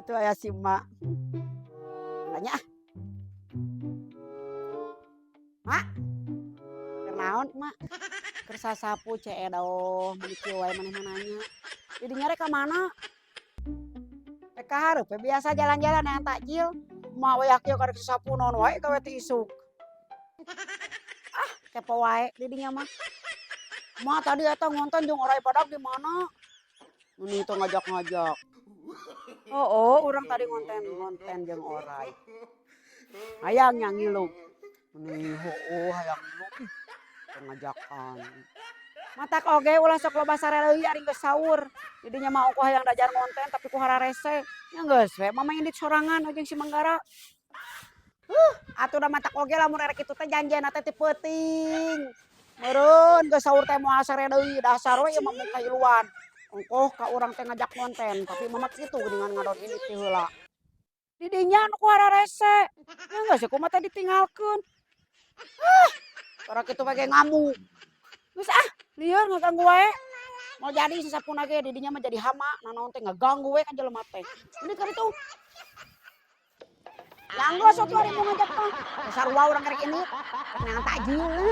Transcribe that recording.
Itu aya si emak. Nanya, ah, "Mak, keur naon Mak?" "Keur sasapu ce edoh, mun kieu wae maneh mah nanya. Didinya rek ka mana?" "Rek ka hareup we biasa jalan-jalan hayang takjil. Emak we kieu karek sasapu naon wae gawe ti isuk." Kepo wae didinya mah. "Mak tadi eta ngonten jeung oray badag di mana?" "Nu itu ngajak-ngajak." "Heueuh, urang tadi ngonten jeung oray." "Hayang nya ngilu." "Meuni heueuh hayang ngilu ih, teu ngajakan." "Matak oge ulah sok loba sareuleuy ari geus saur." Didinya mah ongko hayang dajar ngonten tapi ku hararese. Nya geus we mama indit sorangan we jeung si Manggara. Atuh da matak oge lamun rek kitu teh janjianna teh ti peuting. Meureun geus saur teh moal sare deui, dasar we ieu mah mun kailuan. Ongkoh ka urang teh ngajak ngonten, tapi mama kitu geuningan ngadon indit ti heula. Didinya anu ku hararese. Nya geus we kumaha teh ditinggalkeun. Karena kitu we ge ngamuk. Geus ah, lieur ngaganggu wae. Mau jadi sasapuna ge didinya mah jadi hama, nanaon teh ngaganggu we ka jelema teh. Indit ka ditu. Yang geus atuh ari mau ngajak mah. Dasar urang rek indit, neangan takjil.